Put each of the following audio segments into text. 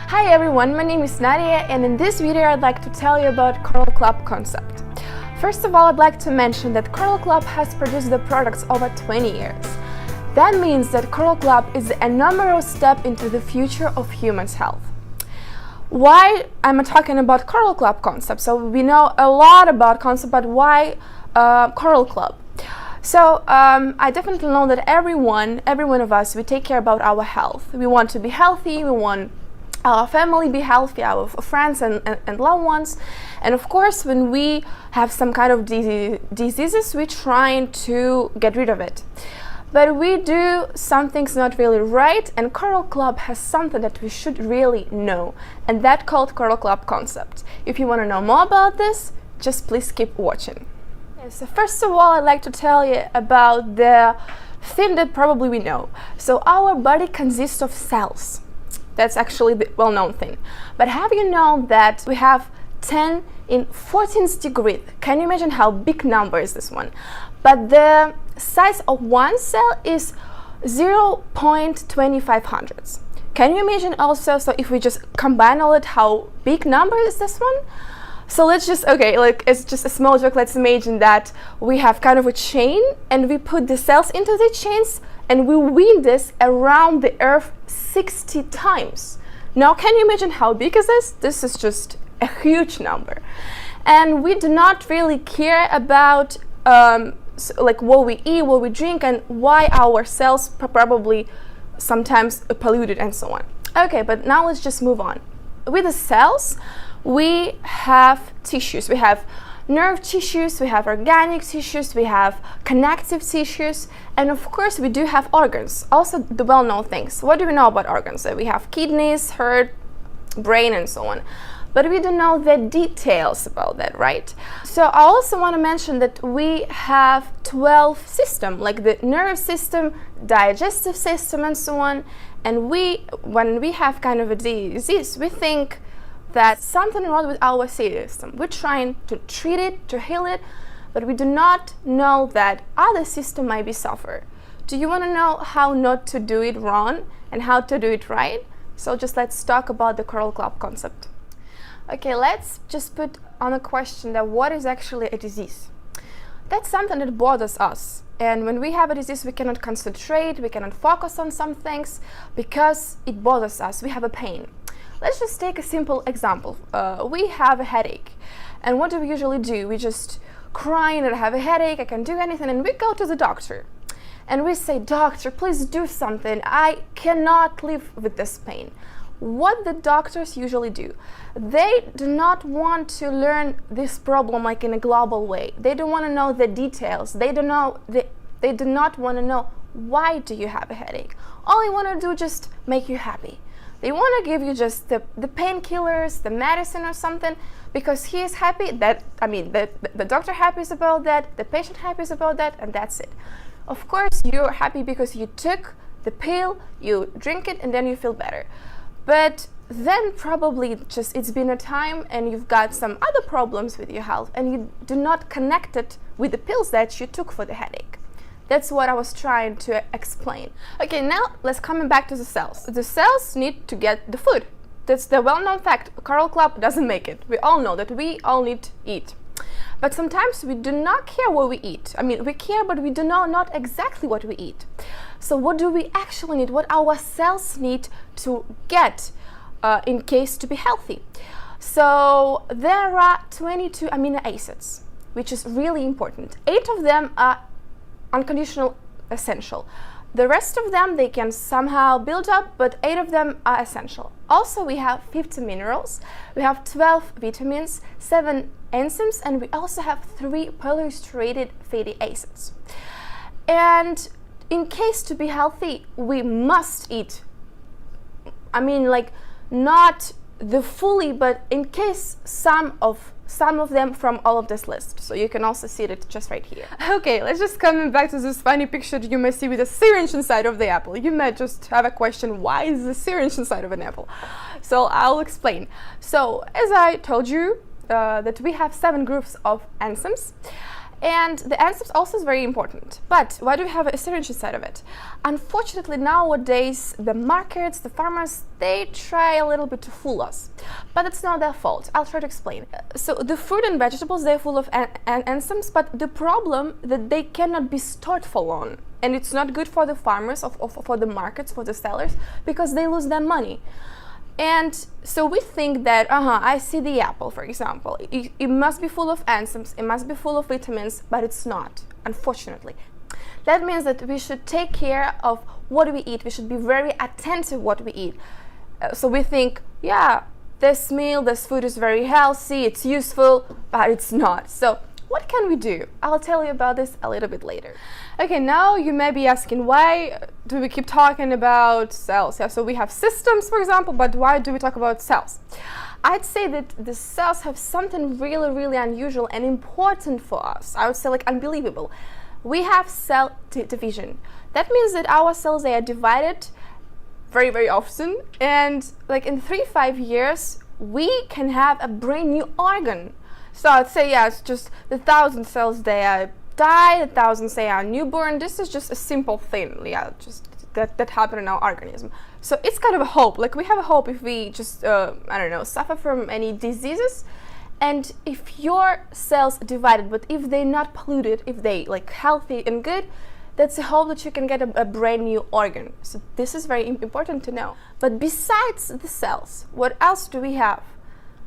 Hi everyone, my name is Nadia, and in this video I'd like to tell you about Corallovый Club concept. First of all, I'd like to mention that Corallovый Club has produced the products over 20 years. That means that Corallovый Club is a numerical step into the future of human's health. Why am I talking about Corallovый Club concept? So we know a lot about concept, but why Corallovый Club? So I definitely know that every one of us, we take care about our health. We want to be healthy, we want our family be healthy, our friends and loved ones. And of course, when we have some kind of diseases, we're trying to get rid of it. But we do some things not really right, and Corallovый Club has something that we should really know, and that called Corallovый Club concept. If you want to know more about this, just please keep watching. So first of all, I'd like to tell you about the thing that probably we know. So our body consists of cells. That's actually the well-known thing. But have you known that we have 10 in 14th degree? Can you imagine how big number is this one? But the size of one cell is 0.2500. Can you imagine also, so if we just combine all it, how big number is this one? So let's just, it's just a small joke. Let's imagine that we have kind of a chain and we put the cells into the chains and we wind this around the earth 60 times. Now, can you imagine how big is this? This is just a huge number. And we do not really care about what we eat, what we drink, and why our cells probably sometimes polluted and so on. Okay, but now let's just move on. With the cells, we have tissues. We have nerve tissues, we have organic tissues, we have connective tissues, and of course we do have organs, also the well-known things. What do we know about organs? So we have kidneys, heart, brain, and so on. But we don't know the details about that, right? So I also want to mention that we have 12 systems, like the nerve system, digestive system, and so on. And when we have kind of a disease, we think that something wrong with our system. We're trying to treat it, to heal it, but we do not know that other system might be suffer. Do you want to know how not to do it wrong and how to do it right? So just let's talk about the Corallovый Club concept. Okay, let's just put on a question that what is actually a disease? That's something that bothers us. And when we have a disease, we cannot concentrate, we cannot focus on some things because it bothers us, we have a pain. Let's just take a simple example. We have a headache, and what do we usually do? We just cry and I have a headache, I can't do anything, and we go to the doctor. And we say, doctor, please do something. I cannot live with this pain. What the doctors usually do, they do not want to learn this problem like in a global way. They don't want to know the details. They do not want to know why do you have a headache. All they want to do is just make you happy. They want to give you just the painkillers, the medicine or something, because he is happy, the doctor happy is about that, the patient happy is about that, and that's it. Of course, you're happy because you took the pill, you drink it, and then you feel better. But then probably just it's been a time and you've got some other problems with your health and you do not connect it with the pills that you took for the headache. That's what I was trying to explain. Okay, now let's come back to the cells. The cells need to get the food. That's the well-known fact. Corallovый Club doesn't make it. We all know that we all need to eat. But sometimes we do not care what we eat. We care, but we do not exactly what we eat. So what do we actually need? What our cells need to get in case to be healthy? So there are 22 amino acids, which is really important. 8 of them are unconditional essential. The rest of them they can somehow build up, but 8 of them are essential. Also, we have 50 minerals, we have 12 vitamins, 7 enzymes, and we also have 3 polyunsaturated fatty acids. And in case to be healthy, we must eat. Not the fully, but in case some of them from all of this list. So you can also see it just right here. Okay, let's just come back to this funny picture that you may see with a syringe inside of the apple. You might just have a question, why is the syringe inside of an apple? So I'll explain. So as I told you, that we have 7 groups of enzymes, And the enzymes also is very important. But why do we have a syringe inside of it? Unfortunately, nowadays, the markets, the farmers, they try a little bit to fool us. But it's not their fault. I'll try to explain. So the fruit and vegetables, they're full of enzymes, but the problem that they cannot be stored for long. And it's not good for the farmers, for the markets, for the sellers, because they lose their money. And so we think that, I see the apple, for example. It must be full of enzymes, it must be full of vitamins, but it's not, unfortunately. That means that we should take care of what we eat. We should be very attentive what we eat. So we think, yeah, this meal, this food is very healthy, it's useful, but it's not. So what can we do? I'll tell you about this a little bit later. Okay, now you may be asking, why do we keep talking about cells? Yeah, so we have systems, for example, but why do we talk about cells? I'd say that the cells have something really, really unusual and important for us. I would say like unbelievable. We have cell division. That means that our cells, they are divided very, very often. And like in 3-5 years, we can have a brand new organ. So I'd say, yeah, it's just the 1,000 cells, they are die, 1,000 say are newborn. This is just a simple thing, yeah, just that happened in our organism. So it's kind of a hope, like we have a hope if we just, suffer from any diseases. And if your cells divided, but if they're not polluted, if they like healthy and good, that's a hope that you can get a brand new organ. So this is very important to know. But besides the cells, what else do we have?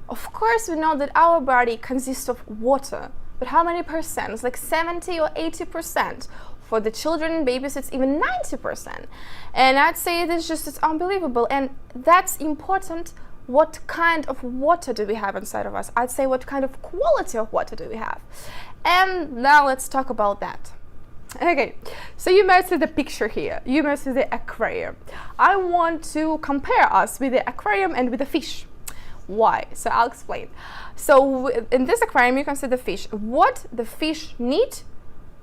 Of course, we know that our body consists of water. But how many percent? It's like 70 or 80%. For the children and babies, it's even 90%. And I'd say it's unbelievable. And that's important. What kind of water do we have inside of us? I'd say what kind of quality of water do we have? And now let's talk about that. Okay, so you might see the picture here. You might see the aquarium. I want to compare us with the aquarium and with the fish. Why? So I'll explain. So in this aquarium, you can see the fish. What the fish need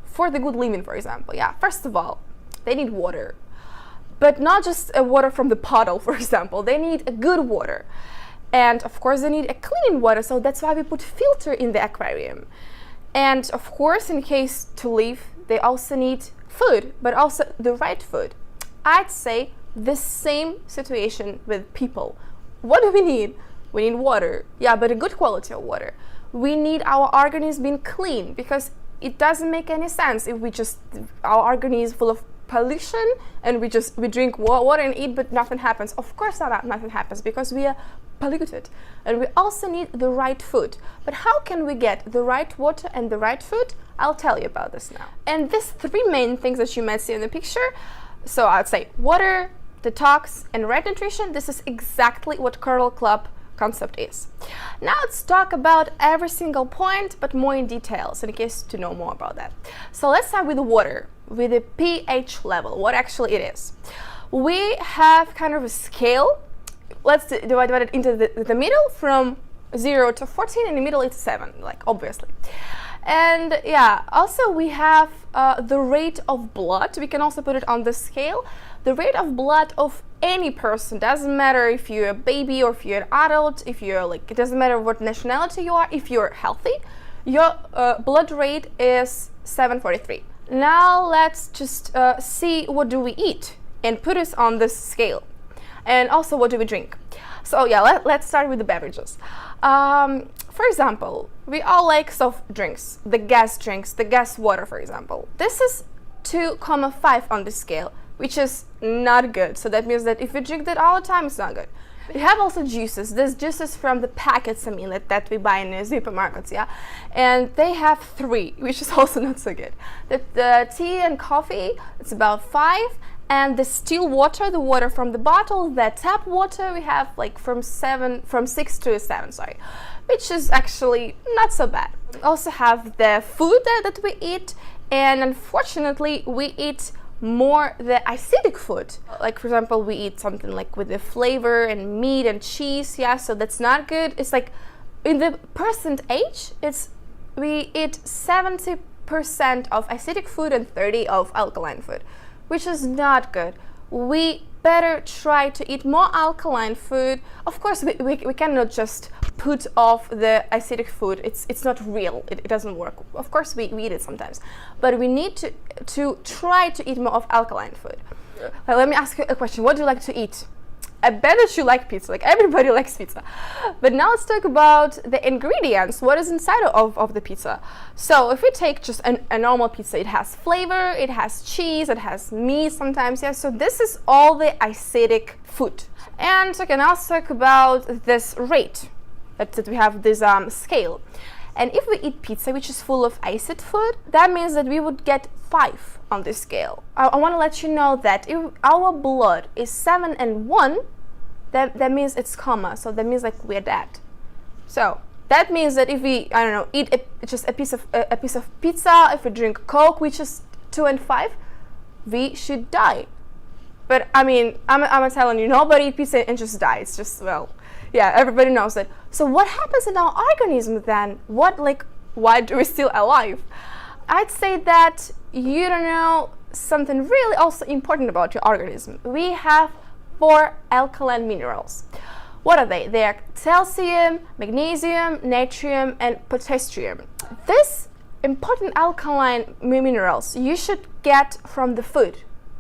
for the good living, for example. Yeah, first of all, they need water. But not just water from the bottle, for example. They need a good water. And of course, they need a clean water. So that's why we put filter in the aquarium. And of course, in case to live, they also need food, but also the right food. I'd say the same situation with people. What do we need? We need water, yeah, but a good quality of water. We need our organism being clean, because it doesn't make any sense if our organism is full of pollution and we drink water and eat, but nothing happens. Of course nothing happens, because we are polluted. And we also need the right food. But how can we get the right water and the right food? I'll tell you about this now. And these 3 main things that you might see in the picture, so I'd say water, detox, and right nutrition, this is exactly what Corallovый Club concept is. Now let's talk about every single point, but more in details, in case to know more about that. So let's start with the water, with the pH level, what actually it is. We have kind of a scale. Let's divide it into the middle from 0 to 14, in the middle it's 7, like obviously. And yeah, also we have the rate of blood. We can also put it on the scale. The rate of blood of any person, doesn't matter if you're a baby or if you're an adult, if you're like, it doesn't matter what nationality you are, if you're healthy, your blood rate is 743. Now let's just see what do we eat and put us on this scale. And also what do we drink? So yeah, let's start with the beverages. For example, we all like soft drinks, the gas drinks, the gas water, for example. This is 2,5 on the scale, which is not good. So that means that if you drink that all the time, it's not good. We have also juices. There's juices from the packets, that we buy in the supermarkets, yeah? And they have 3, which is also not so good. The tea and coffee, it's about 5. And the still water, the water from the bottle, the tap water, we have like from 6 to 7, sorry, which is actually not so bad. We also have the food that we eat, and unfortunately, we eat more the acidic food. Like for example, we eat something like with the flavor and meat and cheese, yeah, so that's not good. It's like in the present age, we eat 70% of acidic food and 30% of alkaline food, which is not good. We better try to eat more alkaline food. Of course, we cannot just put off the acidic food. It's not real. It doesn't work. Of course, we eat it sometimes, but we need to try to eat more of alkaline food. Let me ask you a question. What do you like to eat? I bet that you like pizza. Like, everybody likes pizza. But now let's talk about the ingredients. What is inside of the pizza? So if we take just a normal pizza, it has flavor, it has cheese, it has meat sometimes. Yeah. So this is all the acidic food. And okay, now let's talk about this rate that we have this scale. And if we eat pizza which is full of acid food, that means that we would get 5 on this scale. I want to let you know that if our blood is 7 and 1, that means it's coma. So that means like we're dead. So that means that if we, I don't know, eat just a piece of pizza, if we drink Coke which is 2 and 5, we should die. But I mean, I'm telling you, nobody eat pizza and just die. It's just, well, yeah, everybody knows that. So what happens in our organism then? Why do we still alive? I'd say that you don't know something really also important about your organism. We have 4 alkaline minerals. What are they? They are calcium, magnesium, natrium, and potassium. These important alkaline minerals you should get from the food,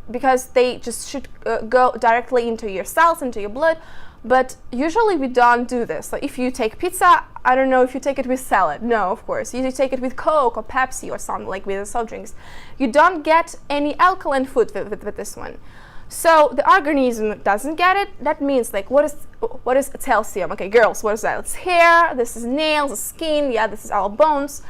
because they just should go directly into your cells, into your blood. But usually we don't do this. So if you take pizza, I don't know if you take it with salad. No, of course. You take it with Coke or Pepsi or something, like with the soft drinks. You don't get any alkaline food with this one. So the organism doesn't get it. That means, like, what is calcium? Okay, girls, what is that? It's hair, this is nails, the skin, yeah, this is our bones.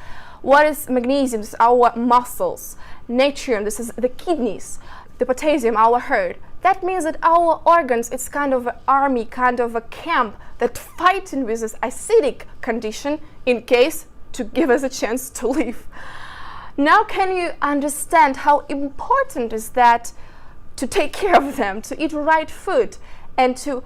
What is magnesium? This is our muscles. Natrium, this is the kidneys. The potassium, our heart. That means that our organs, it's kind of an army, kind of a camp that fighting with this acidic condition in case to give us a chance to live. Now can you understand how important is that to take care of them, to eat right food, and to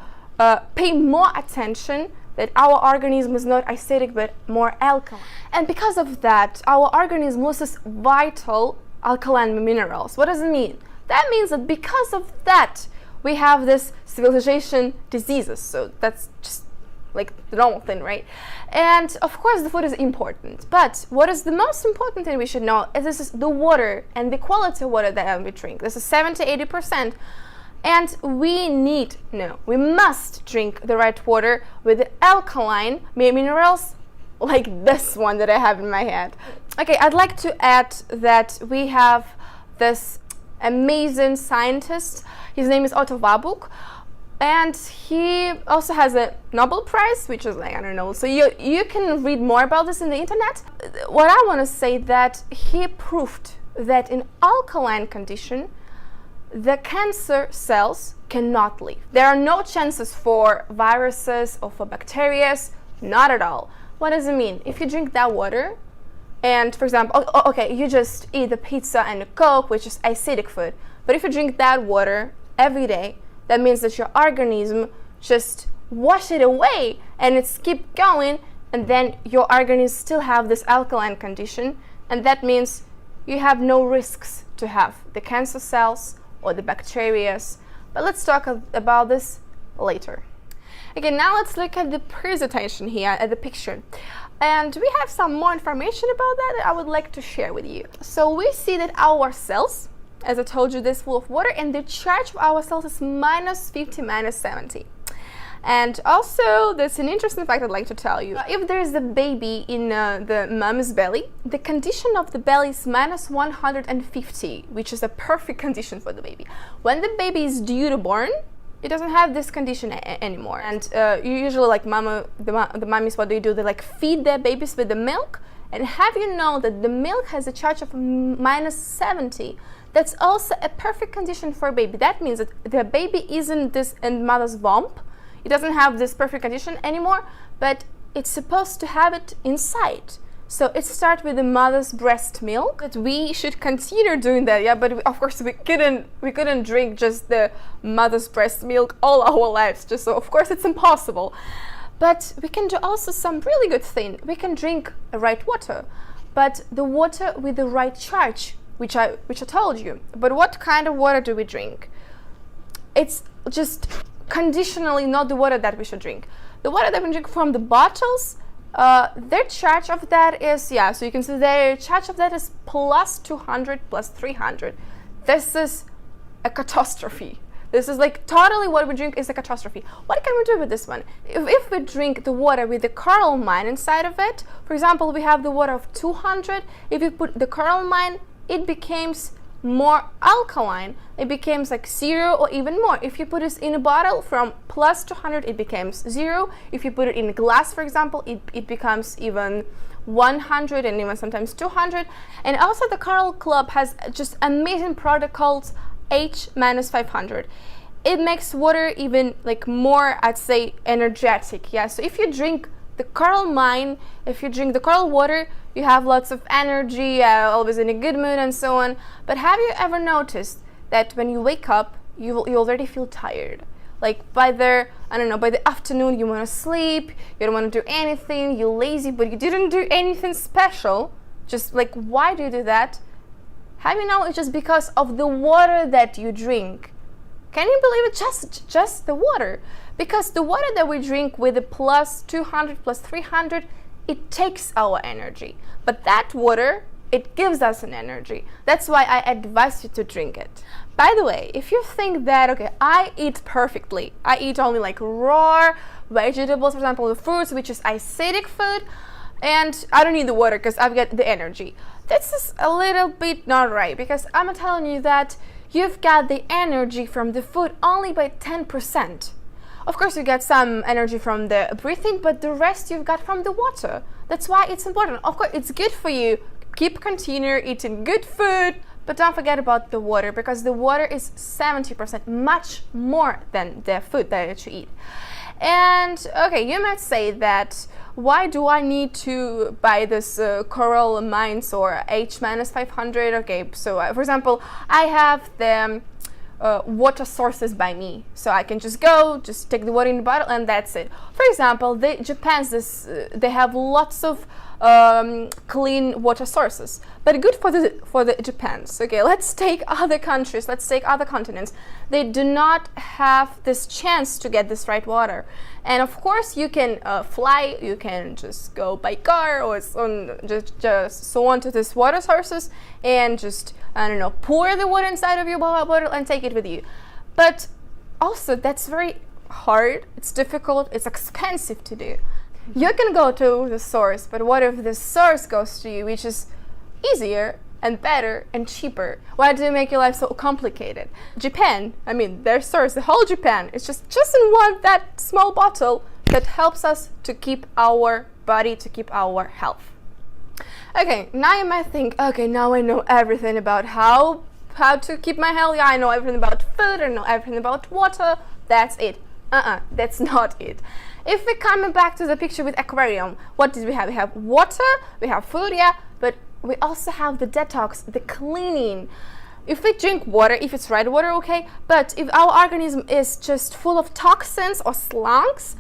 pay more attention that our organism is not acidic but more alkaline. And because of that, our organism loses vital alkaline minerals. What does it mean? That means that because of that, we have this civilization diseases. So that's just like the normal thing, right? And of course the food is important, but what is the most important thing we should know is this is the water and the quality of water that we drink. This is 70–80%. And we must drink the right water with the alkaline minerals like this one that I have in my hand. Okay, I'd like to add that we have this amazing scientist. His name is Otto Warburg, and he also has a Nobel Prize, which is like, I don't know, so you can read more about this in the internet. What I want to say that he proved that in alkaline condition the cancer cells cannot live. There are no chances for viruses or for bacteria, not at all. What does it mean? If you drink that water, and for example, okay, you just eat the pizza and the Coke, which is acidic food, but if you drink that water every day, that means that your organism just wash it away and it's keep going, and then your organism still have this alkaline condition, and that means you have no risks to have the cancer cells or the bacteria. But let's talk about this later. Okay, now let's look at the presentation here at the picture. And we have some more information about that I would like to share with you. So we see that our cells, as I told you, this full of water, and the charge of our cells is -50, -70. And also, there's an interesting fact I'd like to tell you. If there's a baby in the mom's belly, the condition of the belly is -150, which is a perfect condition for the baby. When the baby is due to born, it doesn't have this condition anymore. And usually, like the mummies, what do? They like feed their babies with the milk. And have you know that the milk has a charge of -70? That's also a perfect condition for a baby. That means that the baby isn't this in mother's womb. It doesn't have this perfect condition anymore, but it's supposed to have it inside. So it starts with the mother's breast milk. That we should consider doing that, yeah. But of course we couldn't drink just the mother's breast milk all our lives. Just so of course it's impossible. But we can do also some really good thing. We can drink the right water, but the water with the right charge, which I told you. But what kind of water do we drink? It's just conditionally not the water that we should drink. The water that we drink from the bottles, their charge of that is, yeah, so you can see their charge of that is plus 200, plus 300. This is a catastrophe. This is like totally what we drink is a catastrophe. What can we do with this one? If we drink the water with the coralline inside of it, for example, we have the water of 200. If you put the coralline, it becomes more alkaline. It becomes like 0 or even more. If you put this in a bottle from plus 200, it becomes 0. If you put it in a glass, for example, it becomes even 100 and even sometimes 200. And also the Coral Club has just amazing product called H-500. It makes water even like more, I'd say, energetic. Yeah, so if you drink the coral mine, if you drink the coral water, you have lots of energy, always in a good mood and so on. But have you ever noticed that when you wake up, you already feel tired? Like by the afternoon you want to sleep, you don't want to do anything, you're lazy, but you didn't do anything special. Just like, why do you do that? Have you know it's just because of the water that you drink? Can you believe it? Just the water. Because the water that we drink with the plus 200, plus 300, it takes our energy. But that water, it gives us an energy. That's why I advise you to drink it. By the way, if you think that, okay, I eat perfectly, I eat only like raw vegetables, for example, the fruits, which is acidic food, and I don't need the water because I've got the energy. This is a little bit not right, because I'm telling you that you've got the energy from the food only by 10%. Of course, you get some energy from the breathing, but the rest you've got from the water. That's why it's important. Of course, it's good for you. Continue eating good food, but don't forget about the water, because the water is 70%, much more than the food that you eat. And okay, you might say that, why do I need to buy this coral mines or H-500? Okay, so for example, I have the water sources by me, so I can just take the water in the bottle and that's it. For example, they have lots of clean water sources, but good for the Japans. Okay, let's take other countries, let's take other continents. They do not have this chance to get this right water. And of course, you can fly, you can just go by car or just so on to these water sources and just, I don't know, pour the water inside of your bottle and take it with you. But also, that's very hard, it's difficult, it's expensive to do. You can go to the source, but what if the source goes to you, which is easier and better and cheaper? Why do you make your life so complicated? Japan, I mean, their source, the whole Japan, it's just in that small bottle that helps us to keep our body, to keep our health. Okay, now you might think, okay, now I know everything about how to keep my health. Yeah, I know everything about food, I know everything about water. That's it. That's not it. If we're coming back to the picture with aquarium, what did we have? We have water, we have food, yeah, but we also have the detox, the cleaning. If we drink water, if it's right water, okay, but if our organism is just full of toxins or slunks,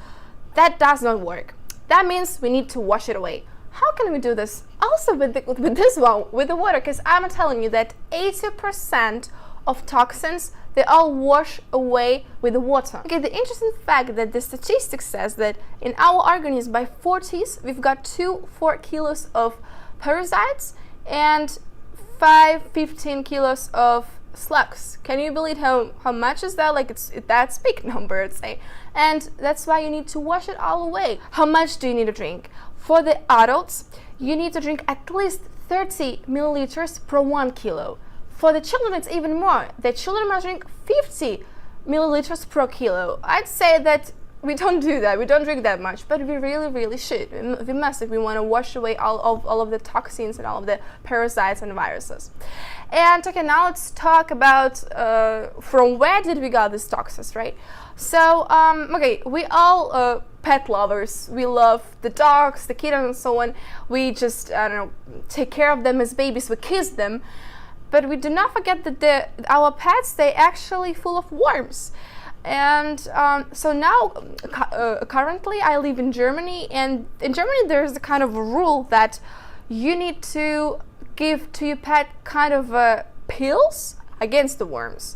that does not work. That means we need to wash it away. How can we do this? Also with this one, with the water, because I'm telling you that 80% of toxins, they all wash away with the water. Okay, the interesting fact that the statistics says that in our organism by 40s, we've got 4 kilos of parasites and 15 kilos of slugs. Can you believe how much is that? Like that's big number, I'd say. And that's why you need to wash it all away. How much do you need to drink? For the adults, you need to drink at least 30 milliliters per 1 kilo. For the children, it's even more. The children must drink 50 milliliters per kilo. I'd say that we don't do that. We don't drink that much, but we really, really should. We must if we want to wash away all of the toxins and all of the parasites and viruses. And okay, now let's talk about from where did we get these toxins, right? So, okay, we all pet lovers. We love the dogs, the kittens, and so on. We just, I don't know, take care of them as babies. We kiss them. But we do not forget that our pets, they actually full of worms. And so now, currently I live in Germany, and in Germany there's a kind of a rule that you need to give to your pet kind of pills against the worms.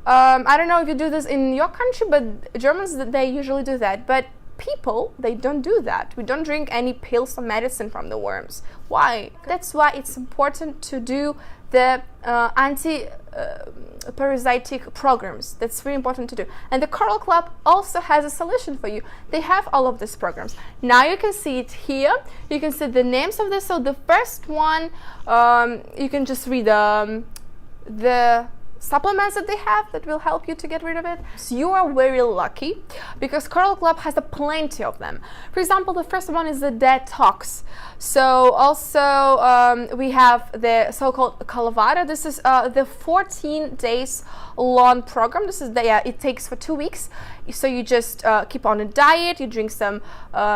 I don't know if you do this in your country, but Germans, they usually do that. But people, they don't do that. We don't drink any pills or medicine from the worms. Why? That's why it's important to do the anti-parasitic programs. That's very important to do. And the Coral Club also has a solution for you. They have all of these programs. Now you can see it here. You can see the names of this. So the first one, you can just read the supplements that they have that will help you to get rid of it. So you are very lucky because Coral Club has plenty of them. For example, the first one is the detox. So also we have the so-called Calavada. This is the 14 days long program. This is it takes for 2 weeks. So you just keep on a diet, you drink some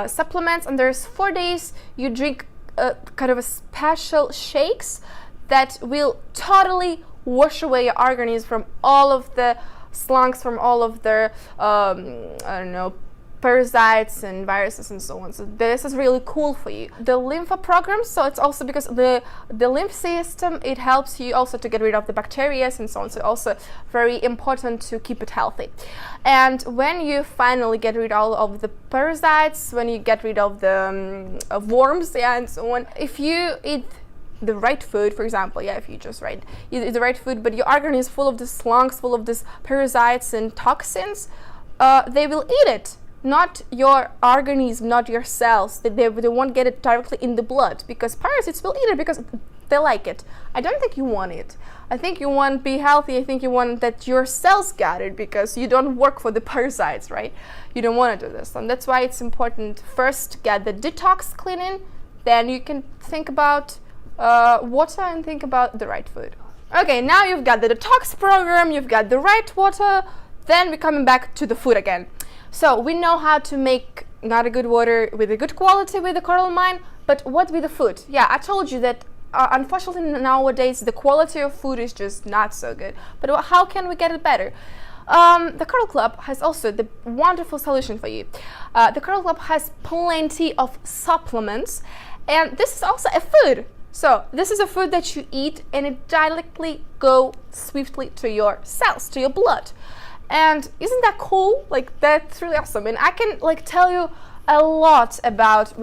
supplements, and there's 4 days you drink kind of a special shakes that will totally wash away your organism from all of the slunks, from all of their I don't know, parasites and viruses and so on. So this is really cool for you. The lymph program, so it's also because the lymph system, it helps you also to get rid of the bacteria and so on. So also very important to keep it healthy. And when you finally get rid of all of the parasites, when you get rid of the worms, and so on, if you eat the right food, for example, if you just eat the right food, but your organism is full of the slunks, full of these parasites and toxins, they will eat it. Not your organism, not your cells. They won't get it directly in the blood, because parasites will eat it because they like it. I don't think you want it. I think you want to be healthy. I think you want that your cells get it, because you don't work for the parasites, right? You don't want to do this. And that's why it's important first get the detox cleaning, then you can think about water and think about the right food. Okay, now you've got the detox program, you've got the right water, then we're coming back to the food again. So we know how to make not a good water with a good quality with the coral mine, but what with the food? Yeah, I told you that unfortunately nowadays the quality of food is just not so good. But how can we get it better? The Coral Club has also the wonderful solution for you. The Coral Club has plenty of supplements, and this is also a food. So this is a food that you eat and it directly go swiftly to your cells, to your blood. And isn't that cool? Like, that's really awesome. And I can tell you a lot about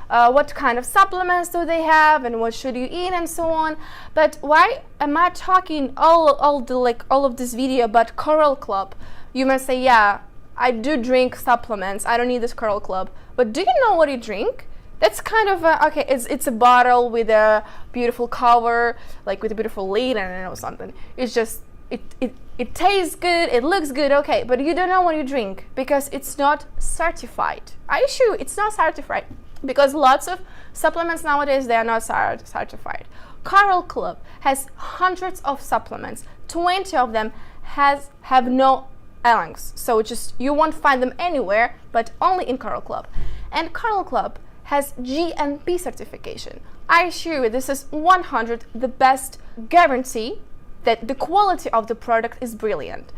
what kind of supplements do they have and what should you eat and so on. But why am I talking all of this video about Coral Club? You may say, yeah, I do drink supplements. I don't need this Coral Club. But do you know what you drink? That's kind of okay. It's a bottle with a beautiful cover, like with a beautiful lid, and I don't know, something. It's just it tastes good, it looks good, okay, but you don't know what you drink because it's not certified. I assure you, it's not certified, because lots of supplements nowadays, they are not certified. Coral Club has hundreds of supplements. 20 of them have no L-links, so just you won't find them anywhere, but only in Coral Club. And Coral Club has GMP certification. I assure you, this is 100 the best guarantee that the quality of the product is brilliant.